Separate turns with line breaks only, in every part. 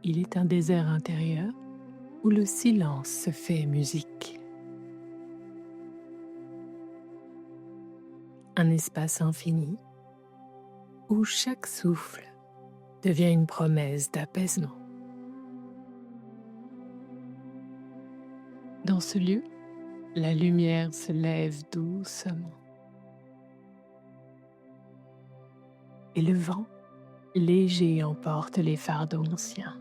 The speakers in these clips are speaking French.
Il est un désert intérieur où le silence se fait musique. Un espace infini où chaque souffle devient une promesse d'apaisement. Dans ce lieu, la lumière se lève doucement et le vent léger emporte les fardeaux anciens.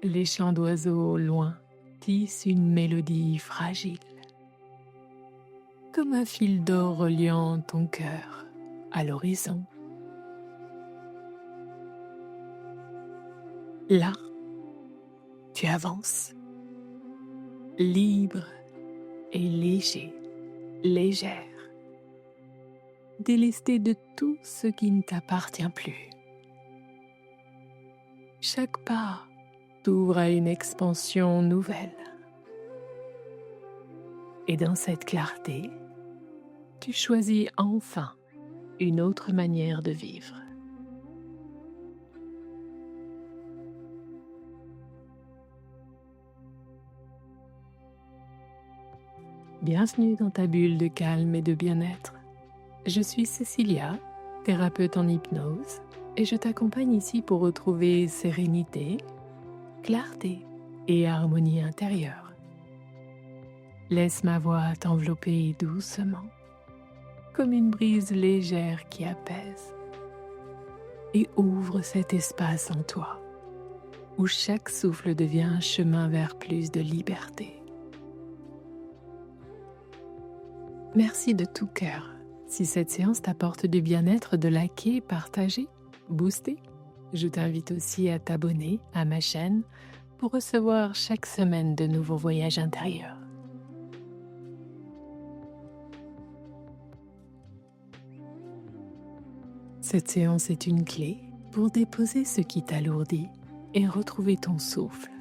Les chants d'oiseaux au loin tissent une mélodie fragile, comme un fil d'or reliant ton cœur à l'horizon. Là, tu avances, libre et légère, délesté de tout ce qui ne t'appartient plus. Chaque pas t'ouvre à une expansion nouvelle. Et dans cette clarté, tu choisis enfin une autre manière de vivre. Bienvenue dans ta bulle de calme et de bien-être. Je suis Cécilia, thérapeute en hypnose, et je t'accompagne ici pour retrouver sérénité, clarté et harmonie intérieure. Laisse ma voix t'envelopper doucement, comme une brise légère qui apaise, et ouvre cet espace en toi, où chaque souffle devient un chemin vers plus de liberté. Merci de tout cœur. Si cette séance t'apporte du bien-être, de liker, partager, booster, je t'invite aussi à t'abonner à ma chaîne pour recevoir chaque semaine de nouveaux voyages intérieurs. Cette séance est une clé pour déposer ce qui t'alourdit et retrouver ton souffle.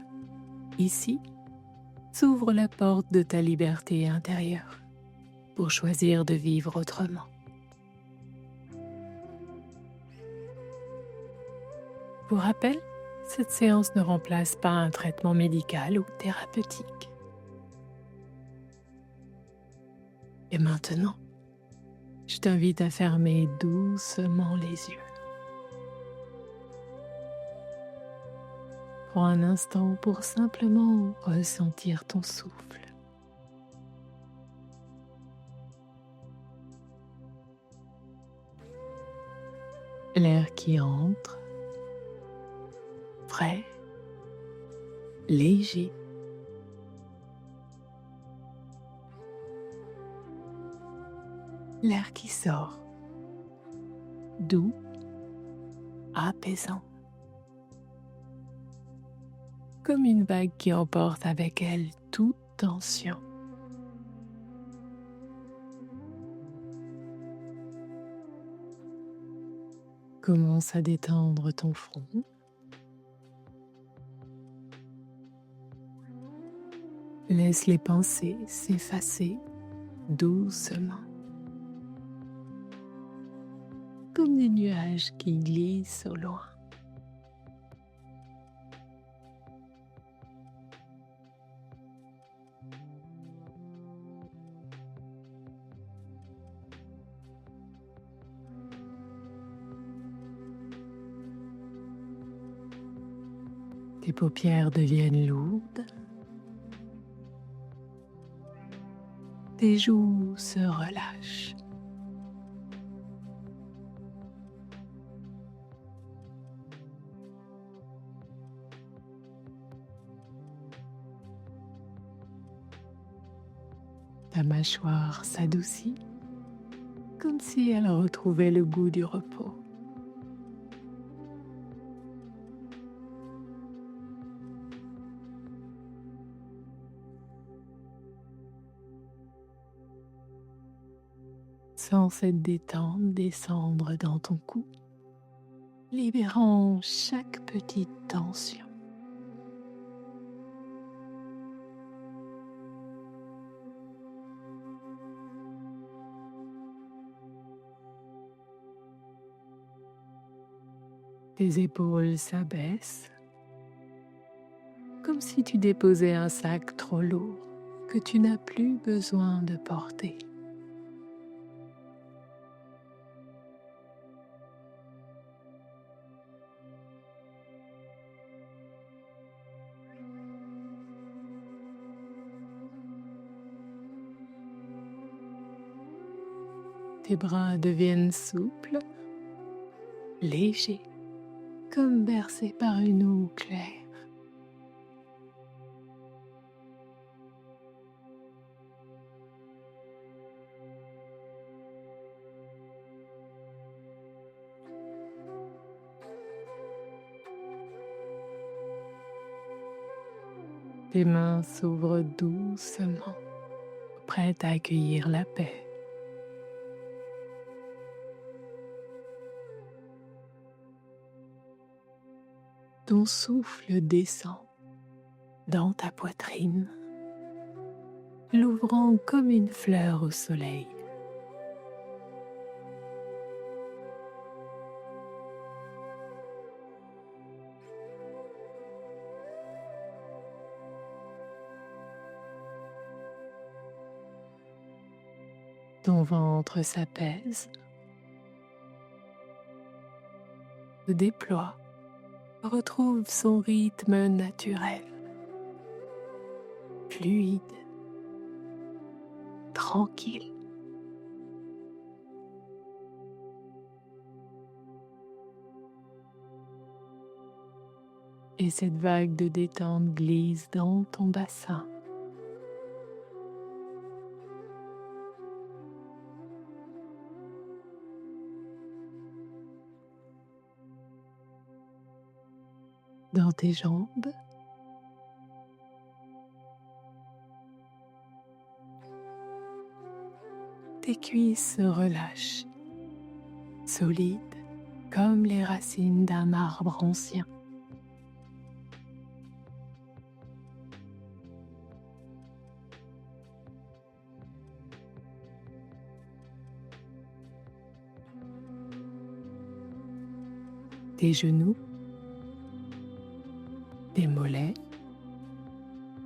Ici, s'ouvre la porte de ta liberté intérieure pour choisir de vivre autrement. Pour rappel, cette séance ne remplace pas un traitement médical ou thérapeutique. Et maintenant, je t'invite à fermer doucement les yeux. Prends un instant pour simplement ressentir ton souffle. L'air qui entre, frais, léger. L'air qui sort, doux, apaisant. Comme une vague qui emporte avec elle toute tension. Commence à détendre ton front. Laisse les pensées s'effacer doucement, comme des nuages qui glissent au loin. Tes paupières deviennent lourdes. Tes joues se relâchent. Ta mâchoire s'adoucit, comme si elle retrouvait le goût du repos. Sens cette détente descendre dans ton cou, libérant chaque petite tension. Tes épaules s'abaissent, comme si tu déposais un sac trop lourd que tu n'as plus besoin de porter. Tes bras deviennent souples, légers, comme bercés par une eau claire. Tes mains s'ouvrent doucement, prêtes à accueillir la paix. Ton souffle descend dans ta poitrine, l'ouvrant comme une fleur au soleil. Ton ventre s'apaise, se déploie, retrouve son rythme naturel, fluide, tranquille. Et cette vague de détente glisse dans ton bassin. Dans tes jambes, tes cuisses se relâchent, solides comme les racines d'un arbre ancien. Tes genoux, tes mollets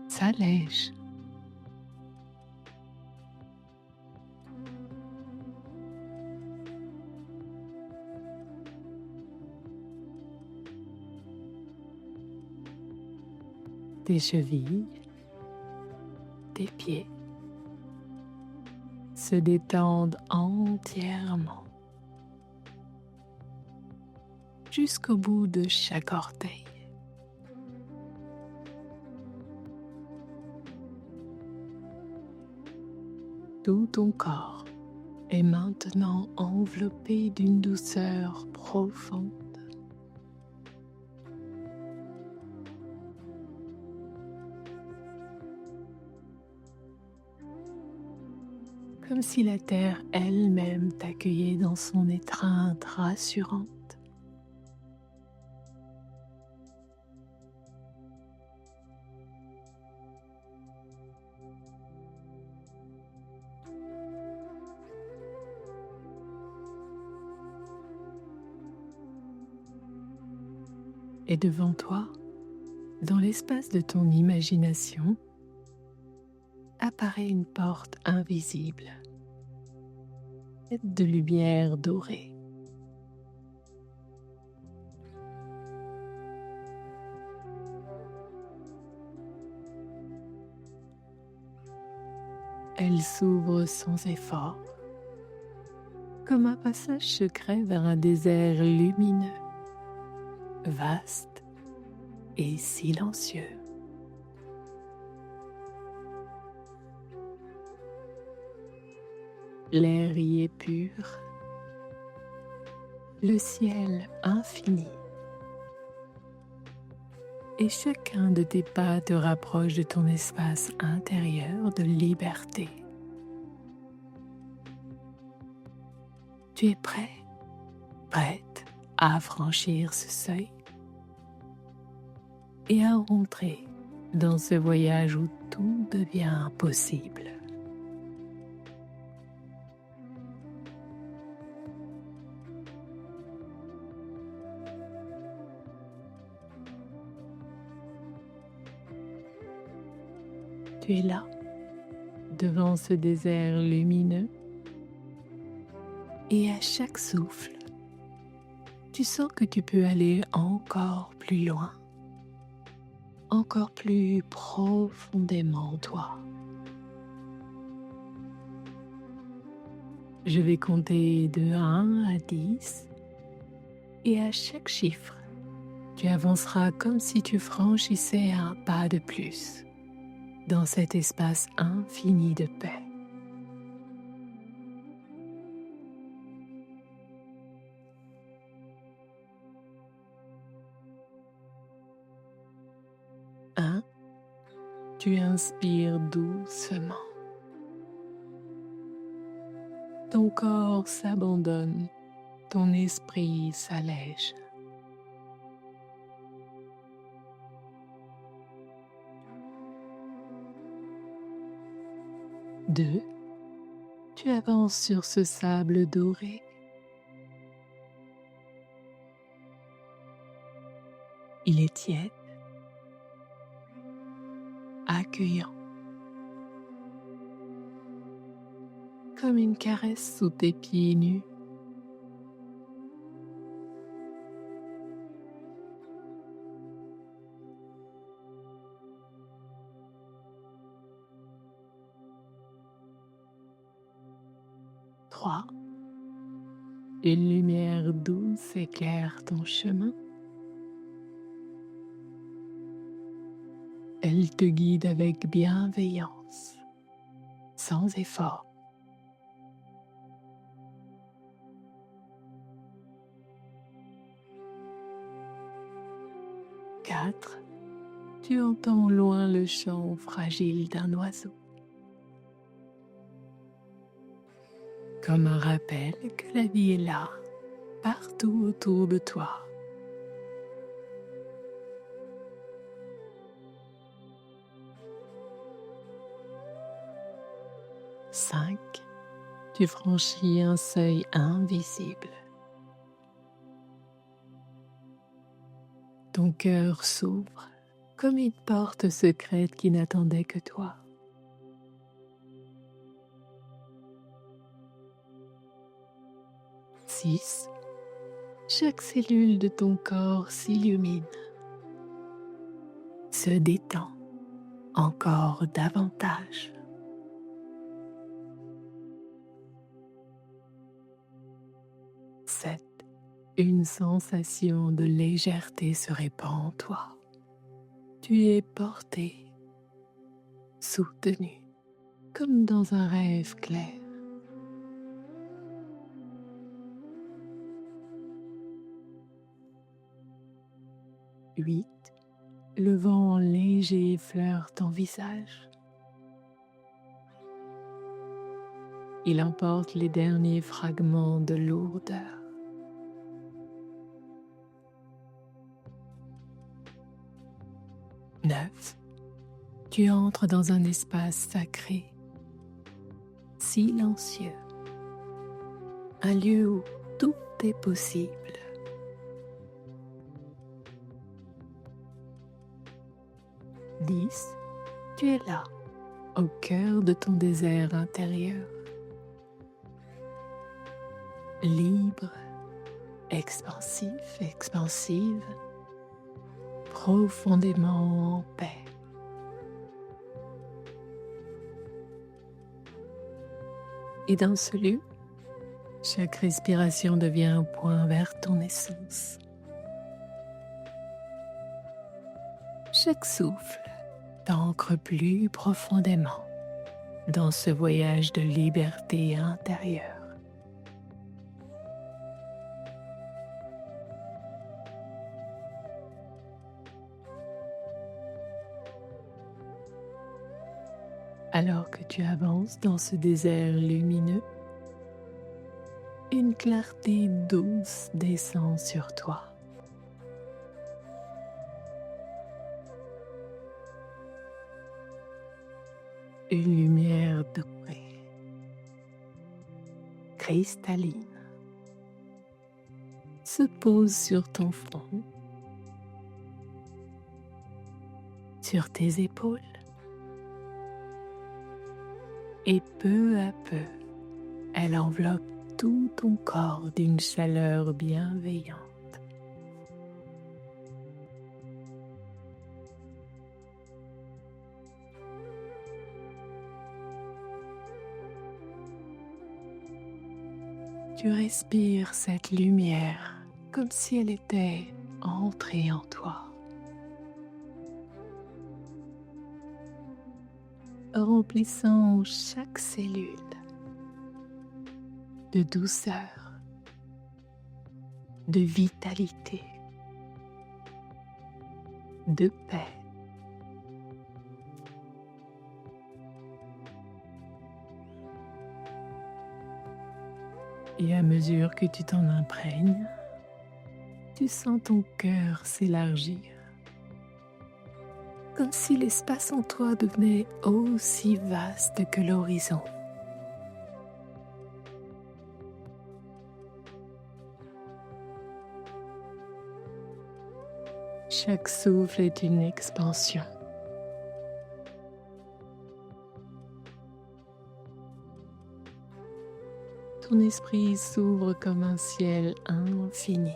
s'allègent. Tes chevilles, tes pieds se détendent entièrement jusqu'au bout de chaque orteil. Tout ton corps est maintenant enveloppé d'une douceur profonde. Comme si la terre elle-même t'accueillait dans son étreinte rassurante. Et devant toi, dans l'espace de ton imagination, apparaît une porte invisible, faite de lumière dorée. Elle s'ouvre sans effort, comme un passage secret vers un désert lumineux, vaste et silencieux. L'air y est pur, le ciel infini, et chacun de tes pas te rapproche de ton espace intérieur de liberté. Tu es prêt, prête à franchir ce seuil et à rentrer dans ce voyage où tout devient possible. Tu es là, devant ce désert lumineux, et à chaque souffle, tu sens que tu peux aller encore plus loin, encore plus profondément en toi. Je vais compter de 1 à 10 et à chaque chiffre, tu avanceras comme si tu franchissais un pas de plus dans cet espace infini de paix. 1, tu inspires doucement. Ton corps s'abandonne, ton esprit s'allège. 2, tu avances sur ce sable doré. Il est tiède, accueillant, comme une caresse sous tes pieds nus. 3, une lumière douce éclaire ton chemin. Elle te guide avec bienveillance, sans effort. 4, tu entends au loin le chant fragile d'un oiseau, comme un rappel que la vie est là, partout autour de toi. 5, tu franchis un seuil invisible. Ton cœur s'ouvre comme une porte secrète qui n'attendait que toi. 6, chaque cellule de ton corps s'illumine, se détend encore davantage. 7, une sensation de légèreté se répand en toi. Tu es porté, soutenu, comme dans un rêve clair. 8, le vent léger effleure ton visage. Il emporte les derniers fragments de lourdeur. 9, tu entres dans un espace sacré, silencieux, un lieu où tout est possible. 10, tu es là, au cœur de ton désert intérieur, libre, expansif, expansive, profondément en paix. Et dans ce lieu, chaque respiration devient un point vers ton essence. Chaque souffle t'ancre plus profondément dans ce voyage de liberté intérieure. Alors que tu avances dans ce désert lumineux, une clarté douce descend sur toi. Une lumière dorée, cristalline, se pose sur ton front, sur tes épaules, et peu à peu, elle enveloppe tout ton corps d'une chaleur bienveillante. Tu respires cette lumière comme si elle était entrée en toi, remplissant chaque cellule de douceur, de vitalité, de paix. Et à mesure que tu t'en imprègnes, tu sens ton cœur s'élargir, comme si l'espace en toi devenait aussi vaste que l'horizon. Chaque souffle est une expansion. Ton esprit s'ouvre comme un ciel infini.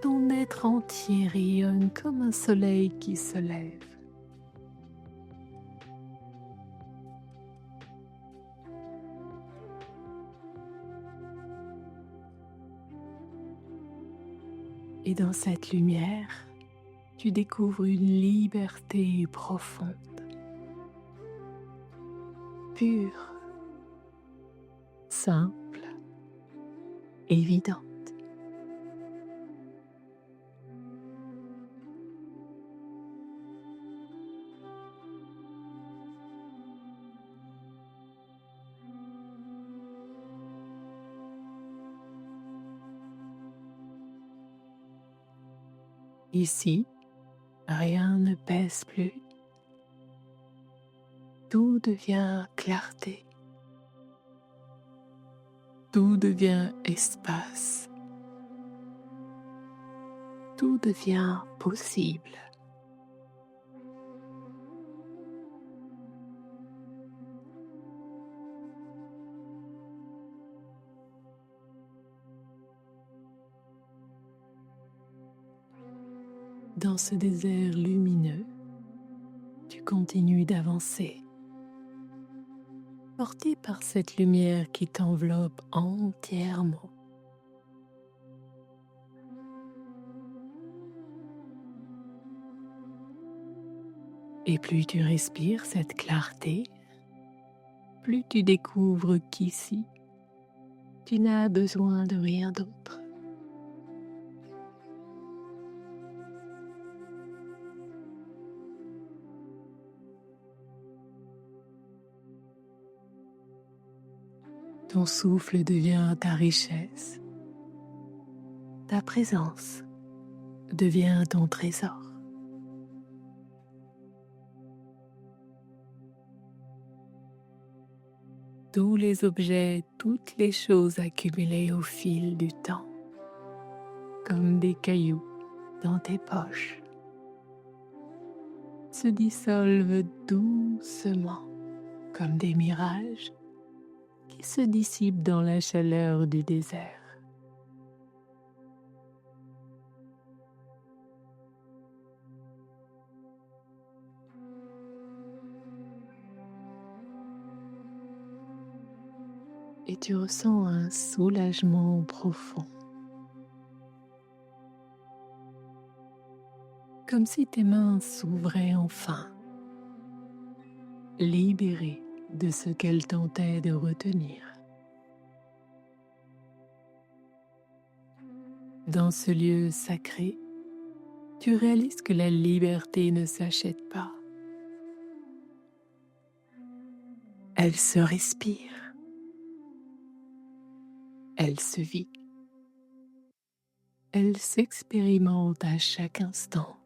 Ton être entier rayonne comme un soleil qui se lève. Et dans cette lumière, tu découvres une liberté profonde, pure, simple, évidente. Ici, rien ne pèse plus. Tout devient clarté. Tout devient espace. Tout devient possible. Dans ce désert lumineux, tu continues d'avancer, porté par cette lumière qui t'enveloppe entièrement. Et plus tu respires cette clarté, plus tu découvres qu'ici, tu n'as besoin de rien d'autre. Ton souffle devient ta richesse. Ta présence devient ton trésor. Tous les objets, toutes les choses accumulées au fil du temps, comme des cailloux dans tes poches, se dissolvent doucement comme des mirages qui se dissipent dans la chaleur du désert. Et tu ressens un soulagement profond, comme si tes mains s'ouvraient enfin, libérées de ce qu'elles tentaient de retenir. Dans ce lieu sacré, tu réalises que la liberté ne s'achète pas. Elle se respire, elle se vit, elle s'expérimente à chaque instant.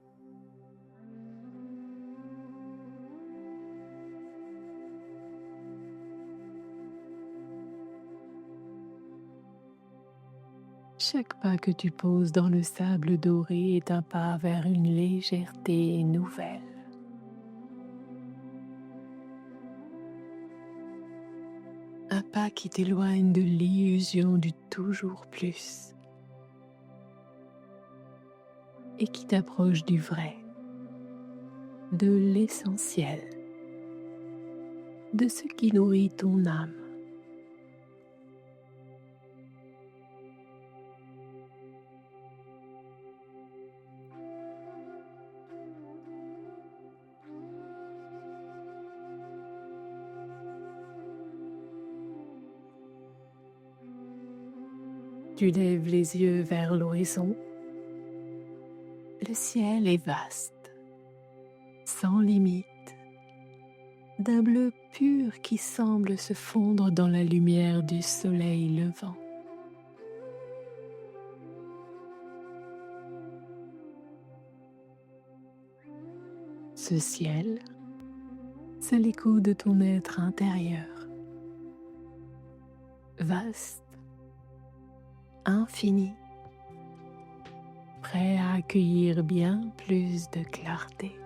Chaque pas que tu poses dans le sable doré est un pas vers une légèreté nouvelle. pas qui t'éloignent de l'illusion du toujours plus et qui t'approchent du vrai, de l'essentiel, de ce qui nourrit ton âme. Tu lèves les yeux vers l'horizon. Le ciel est vaste, sans limite, d'un bleu pur qui semble se fondre dans la lumière du soleil levant. Ce ciel, c'est l'écho de ton être intérieur, vaste, infini, prêt à accueillir bien plus de clarté.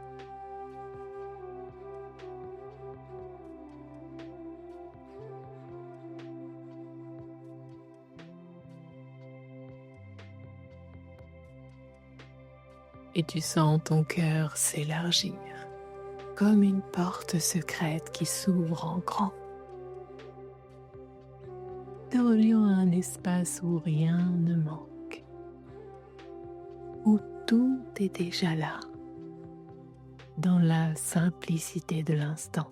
Et tu sens ton cœur s'élargir, comme une porte secrète qui s'ouvre en grand, te reliant à un espace où rien ne manque, où tout est déjà là, dans la simplicité de l'instant.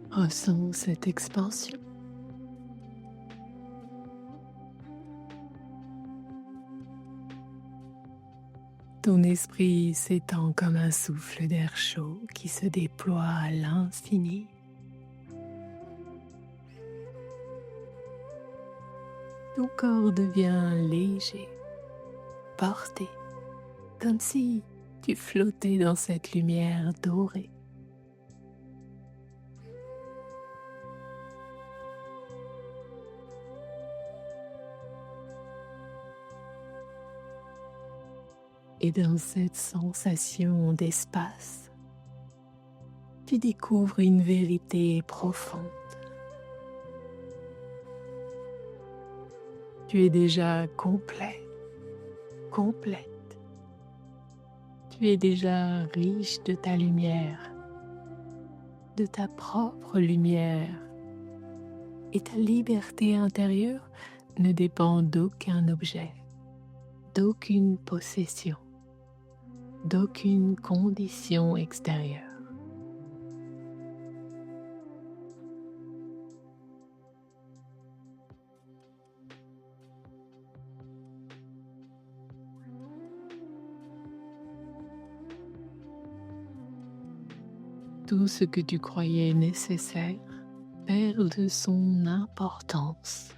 Ressens cette expansion. Ton esprit s'étend comme un souffle d'air chaud qui se déploie à l'infini. Ton corps devient léger, porté, comme si tu flottais dans cette lumière dorée. Et dans cette sensation d'espace, tu découvres une vérité profonde. Tu es déjà complet, complète. Tu es déjà riche de ta lumière, de ta propre lumière. Et ta liberté intérieure ne dépend d'aucun objet, d'aucune possession, d'aucune condition extérieure. Tout ce que tu croyais nécessaire perd de son importance.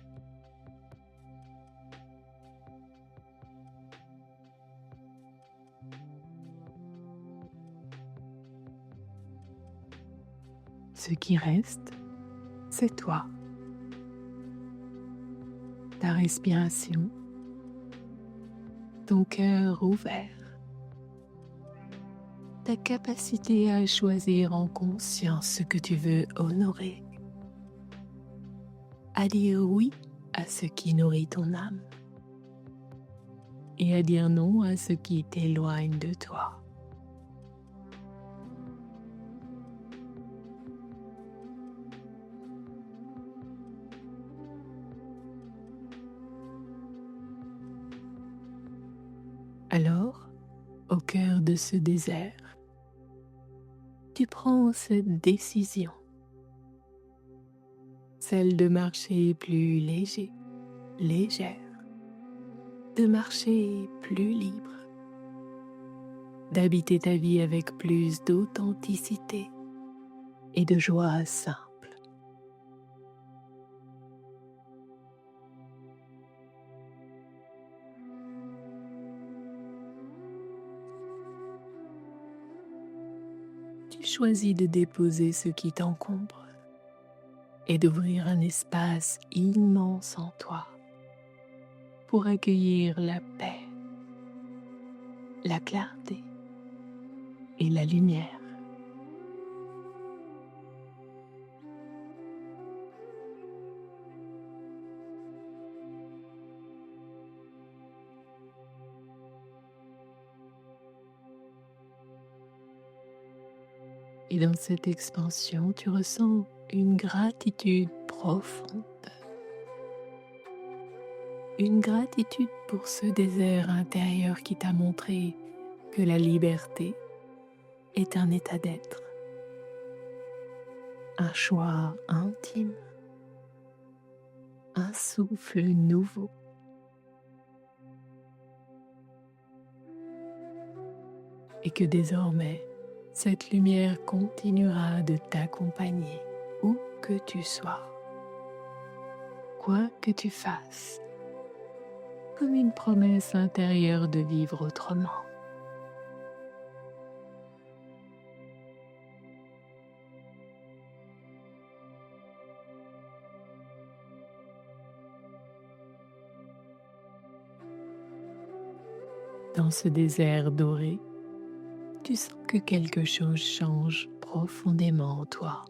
Ce qui reste, c'est toi, ta respiration, ton cœur ouvert, ta capacité à choisir en conscience ce que tu veux honorer, à dire oui à ce qui nourrit ton âme et à dire non à ce qui t'éloigne de toi. Alors, au cœur de ce désert, tu prends cette décision, celle de marcher plus léger, légère, de marcher plus libre, d'habiter ta vie avec plus d'authenticité et de joie simple. Tu choisis de déposer ce qui t'encombre et d'ouvrir un espace immense en toi pour accueillir la paix, la clarté et la lumière. Et dans cette expansion, tu ressens une gratitude profonde. Une gratitude pour ce désert intérieur qui t'a montré que la liberté est un état d'être, un choix intime, un souffle nouveau. Et que désormais, cette lumière continuera de t'accompagner où que tu sois, quoi que tu fasses, comme une promesse intérieure de vivre autrement. Dans ce désert doré, tu sens que quelque chose change profondément en toi.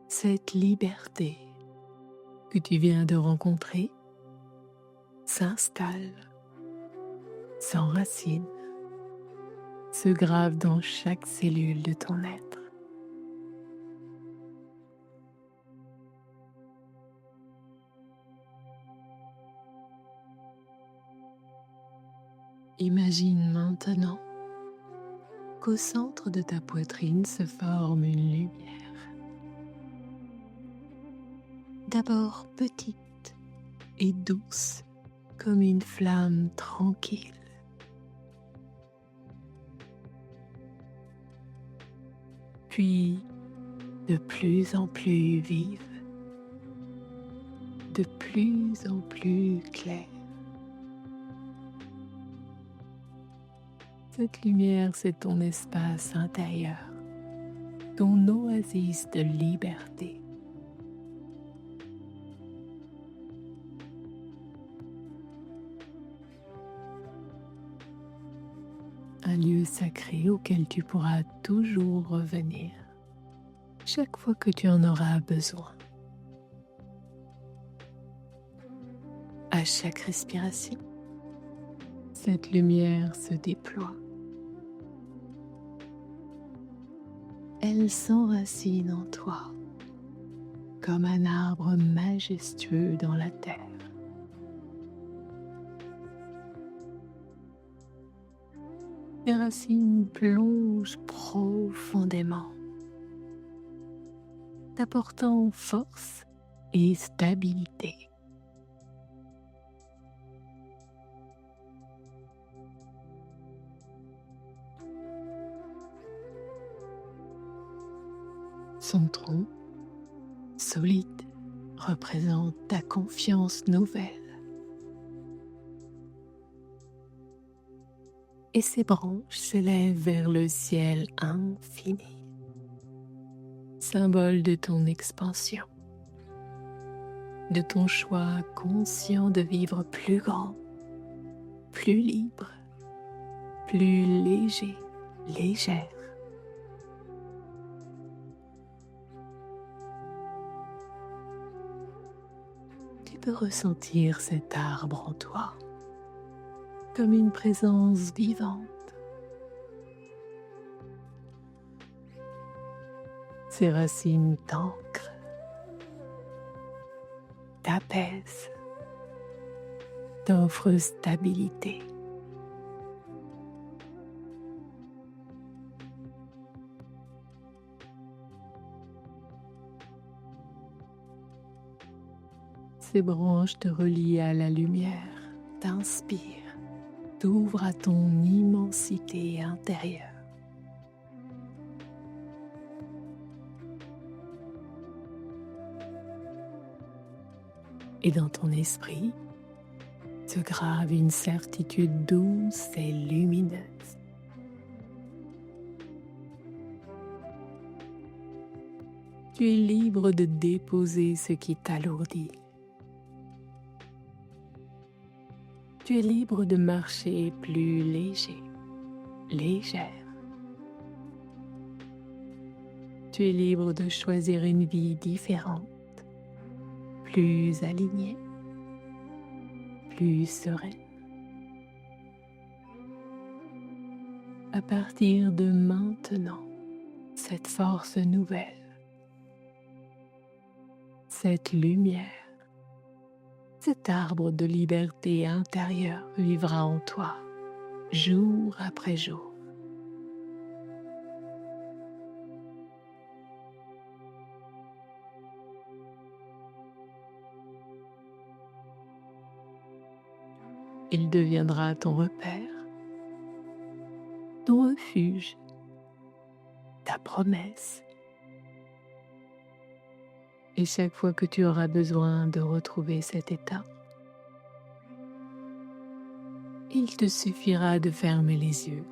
Cette liberté que tu viens de rencontrer s'installe, s'enracine, se grave dans chaque cellule de ton être. Imagine maintenant qu'au centre de ta poitrine se forme une lumière. D'abord petite et douce comme une flamme tranquille. Puis de plus en plus vive, de plus en plus claire. Cette lumière, c'est ton espace intérieur, ton oasis de liberté. Un lieu sacré auquel tu pourras toujours revenir, chaque fois que tu en auras besoin. À chaque respiration, cette lumière se déploie. Elle s'enracine en toi, comme un arbre majestueux dans la terre. Les racines plongent profondément, t'apportant force et stabilité. Son tronc, solide, représente ta confiance nouvelle. Et ses branches s'élèvent vers le ciel infini, symbole de ton expansion, de ton choix conscient de vivre plus grand, plus libre, plus léger, légère. Tu peux ressentir cet arbre en toi, comme une présence vivante. Ses racines t'ancrent, t'apaisent, t'offrent stabilité. Ces branches te relient à la lumière, t'inspirent, t'ouvrent à ton immensité intérieure. Et dans ton esprit se grave une certitude douce et lumineuse. Tu es libre de déposer ce qui t'alourdit, Tu es libre de marcher plus léger, légère. Tu es libre de choisir une vie différente, plus alignée, plus sereine. À partir de maintenant, cette force nouvelle, cette lumière, cet arbre de liberté intérieure vivra en toi, jour après jour. Il deviendra ton repère, ton refuge, ta promesse. Et chaque fois que tu auras besoin de retrouver cet état, il te suffira de fermer les yeux,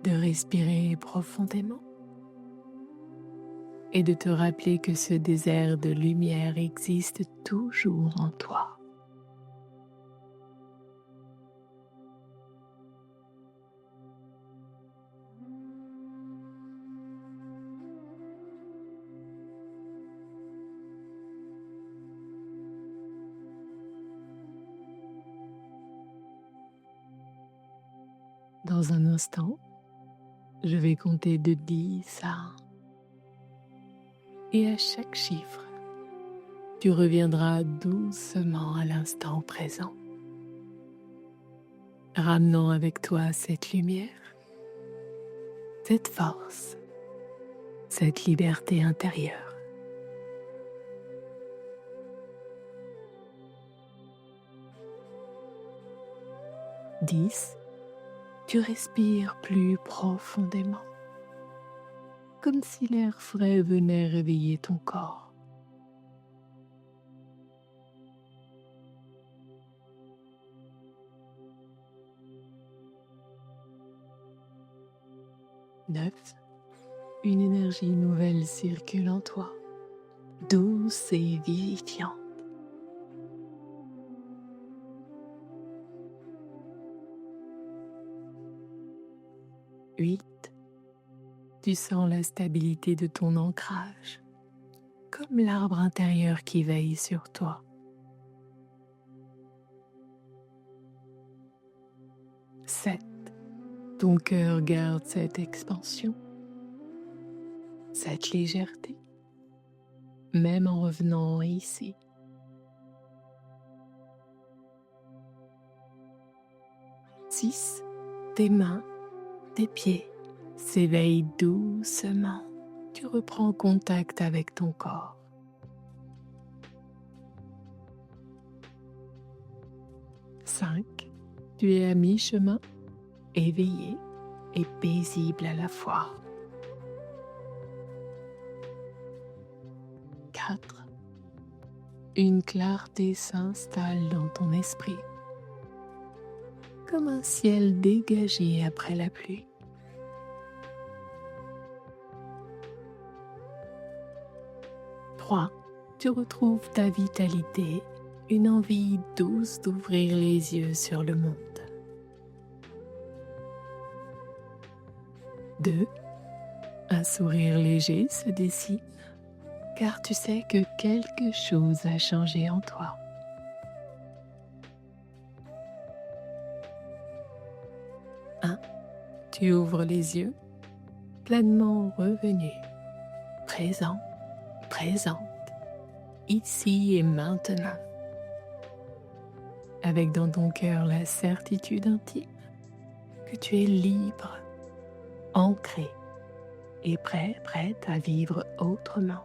de respirer profondément et de te rappeler que ce désert de lumière existe toujours en toi. Dans un instant, je vais compter de 10 à 1. Et à chaque chiffre, tu reviendras doucement à l'instant présent, ramenant avec toi cette lumière, cette force, cette liberté intérieure. 10, tu respires plus profondément, comme si l'air frais venait réveiller ton corps. 9, une énergie nouvelle circule en toi, douce et vivifiante. 8, tu sens la stabilité de ton ancrage, comme l'arbre intérieur qui veille sur toi. 7, ton cœur garde cette expansion, cette légèreté, même en revenant ici. 6, tes mains, tes pieds s'éveillent doucement. Tu reprends contact avec ton corps. 5, tu es à mi-chemin, éveillé et paisible à la fois. 4, une clarté s'installe dans ton esprit, comme un ciel dégagé après la pluie. 3, tu retrouves ta vitalité, une envie douce d'ouvrir les yeux sur le monde. 2, un sourire léger se dessine, car tu sais que quelque chose a changé en toi. 1, tu ouvres les yeux, pleinement revenu, présent, présente, ici et maintenant, avec dans ton cœur la certitude intime que tu es libre, ancré et prête à vivre autrement.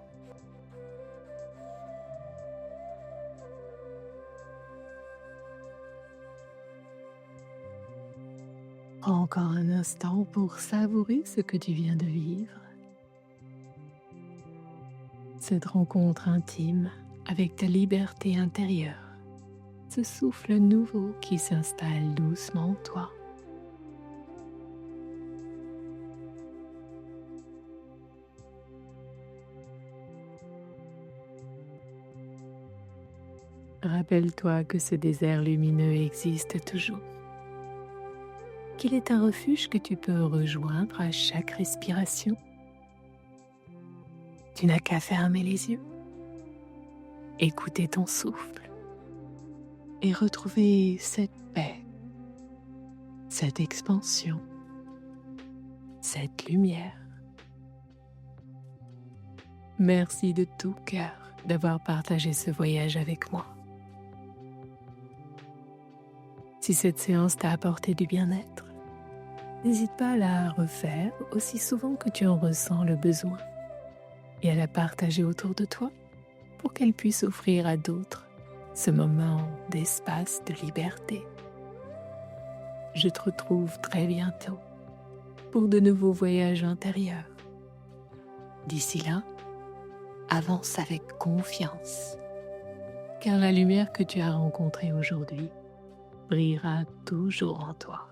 Prends encore un instant pour savourer ce que tu viens de vivre. Cette rencontre intime avec ta liberté intérieure, ce souffle nouveau qui s'installe doucement en toi. Rappelle-toi que ce désert lumineux existe toujours, qu'il est un refuge que tu peux rejoindre à chaque respiration. Tu n'as qu'à fermer les yeux, écouter ton souffle et retrouver cette paix, cette expansion, cette lumière. Merci de tout cœur d'avoir partagé ce voyage avec moi. Si cette séance t'a apporté du bien-être, n'hésite pas à la refaire aussi souvent que tu en ressens le besoin et à la partager autour de toi pour qu'elle puisse offrir à d'autres ce moment d'espace, de liberté. Je te retrouve très bientôt pour de nouveaux voyages intérieurs. D'ici là, avance avec confiance, car la lumière que tu as rencontrée aujourd'hui brillera toujours en toi.